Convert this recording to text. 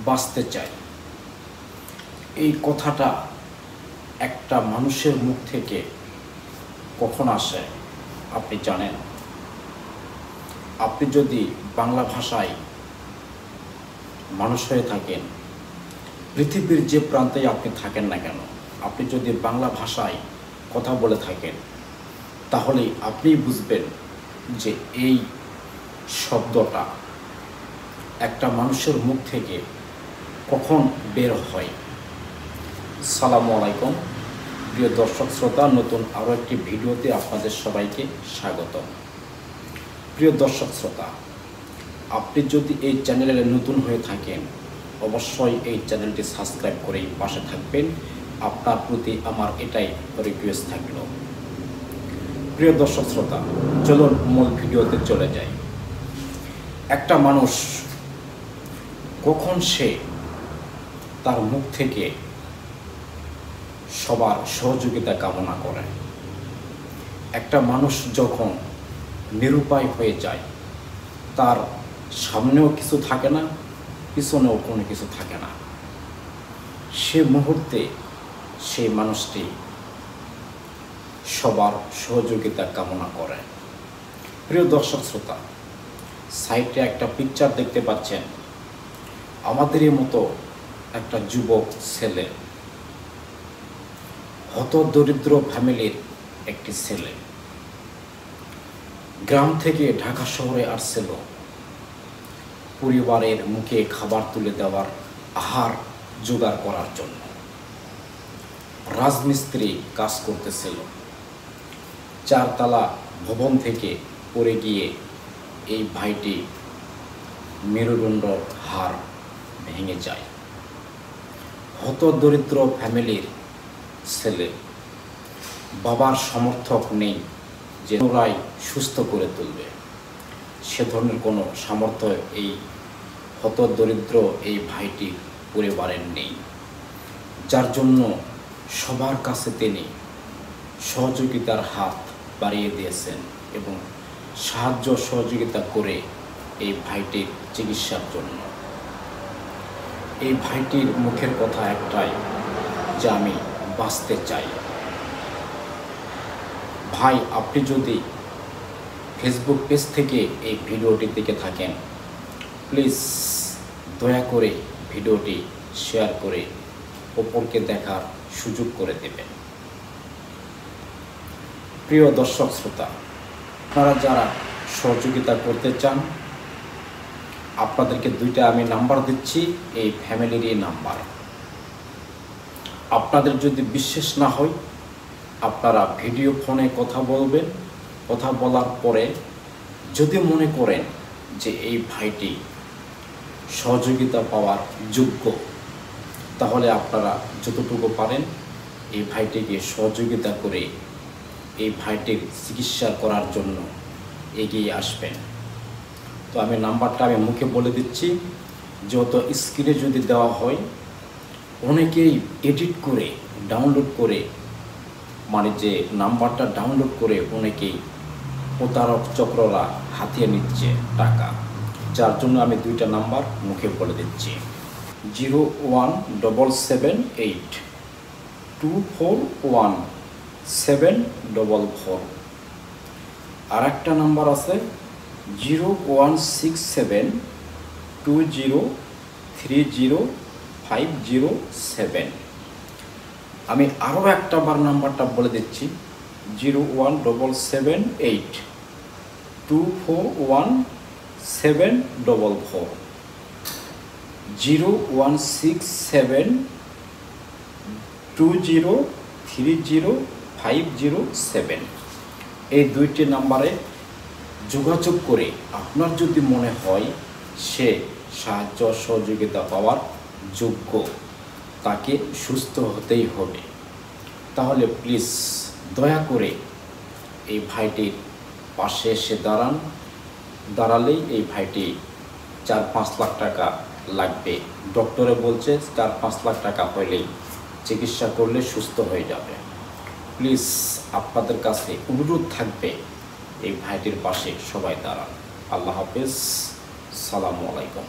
বাঁচতে চাই। এই কথাটা একটা মানুষের মুখ থেকে কখন আসে আপনি জানেন? আপনি যদি বাংলা ভাষায় মানুষ হয়ে থাকেন, পৃথিবীর যে প্রান্তে আপনি থাকেন না কেন, আপনি যদি বাংলা ভাষায় কথা বলে থাকেন, তাহলে আপনি বুঝবেন যে এই শব্দটা একটা মানুষের মুখ থেকে কখন বের হয়। আসসালামু আলাইকুম প্রিয় দর্শক শ্রোতা, নতুন আরও একটি ভিডিওতে আপনাদের সবাইকে স্বাগত। প্রিয় দর্শক শ্রোতা, আপনি যদি এই চ্যানেলে নতুন হয়ে থাকেন, অবশ্যই এই চ্যানেলটি সাবস্ক্রাইব করেই পাশে থাকবেন। আপনার প্রতি আমার এটাই রিকোয়েস্ট থাকল। প্রিয় দর্শক শ্রোতা, চলুন মূল ভিডিওতে চলে যাই। একটা মানুষ কখন সে তার মুখ থেকে সবার সহযোগিতা কামনা করে? একটা মানুষ যখন নিরুপায় হয়ে যায়, তার সামনেও কিছু থাকে না, পিছনেও কোনো কিছু থাকে না, সে মুহূর্তে সেই মানুষটি সবার সহযোগিতা কামনা করে। প্রিয় দর্শক শ্রোতা, সাইটে একটা পিকচার দেখতে পাচ্ছেন। আমাদেরই মতো একটা যুবক ছেলে, হতদরিদ্র ফ্যামিলির একটি ছেলে, গ্রাম থেকে ঢাকা শহরে আসছিল পরিবারের মুখে খাবার তুলে দেওয়ার, আহার জোগাড় করার জন্য। রাজমিস্ত্রি কাজ করতেছিল। 4 তলা ভবন থেকে পড়ে গিয়ে এই ভাইটি মেরুদণ্ড হাড় ভেঙে যায়। হতদরিদ্র ফ্যামিলির ছেলে, বাবার সমর্থক নেই যে ওরাই সুস্থ করে তুলবে, সে ধরনের কোনো সামর্থ্য এই হতদরিদ্র এই ভাইটির পরিবারের নেই, যার জন্য সবার কাছে তিনি সহযোগিতার হাত বাড়িয়ে দিয়েছেন এবং সাহায্য সহযোগিতা করে এই ভাইটির চিকিৎসার জন্য। এই ভাইটির মুখের কথা একটাই, যে আমি বাঁচতে চাই। ভাই, আপনি যদি ফেসবুক পেজ থেকে এই ভিডিওটি দেখে থাকেন, প্লিজ দয়া করে ভিডিওটি শেয়ার করে অপরকে দেখার সুযোগ করে দেবেন। প্রিয় দর্শক শ্রোতা, আপনারা যারা সহযোগিতা করতে চান, আপনাদেরকে 2টা আমি নাম্বার দিচ্ছি, এই ফ্যামিলিরই নাম্বার। আপনাদের যদি বিশ্বাস না হয়, আপনারা ভিডিও ফোনে কথা বলবেন। কথা বলার পরে যদি মনে করেন যে এই ভাইটি সহযোগিতা পাওয়ার যোগ্য, তাহলে আপনারা যতটুকু পারেন এই ভাইটিকে সহযোগিতা করে এই ভাইটির চিকিৎসা করার জন্য এগিয়ে আসবেন। তো আমি নাম্বারটা মুখে বলে দিচ্ছি, যত স্ক্রিনে যদি দেওয়া হয়, অনেকেই এডিট করে ডাউনলোড করে, মানে যে নাম্বারটা ডাউনলোড করে অনেকেই প্রতারক চক্ররা হাতিয়ে নিচ্ছে টাকা, যার জন্য আমি 2টা নাম্বার মুখে বলে দিচ্ছি। 01787241744। আর একটা নাম্বার আছে 01672030507। আমি আরও একটাবার নাম্বারটা বলে দিচ্ছি, 01782411744, 01672030507। এই 2টি নাম্বারে যোগাযোগ করে আপনার যদি মনে হয় সে সাহায্য সহযোগিতা পাওয়ার যোগ্য, তাকে সুস্থ হতেই হবে, তাহলে প্লিজ দয়া করে এই ভাইটির পাশে এসে দাঁড়ালেই এই ভাইটি 4-5 লাখ টাকা লাগবে। ডক্টরে বলছে 4-5 লাখ টাকা হলেই চিকিৎসা করলে সুস্থ হয়ে যাবে। প্লিজ আপনাদের কাছে অনুরোধ থাকবে, এই ভাইটির পাশে সবাই দাঁড়ান। আল্লাহ হাফেজ, সালামু আলাইকুম।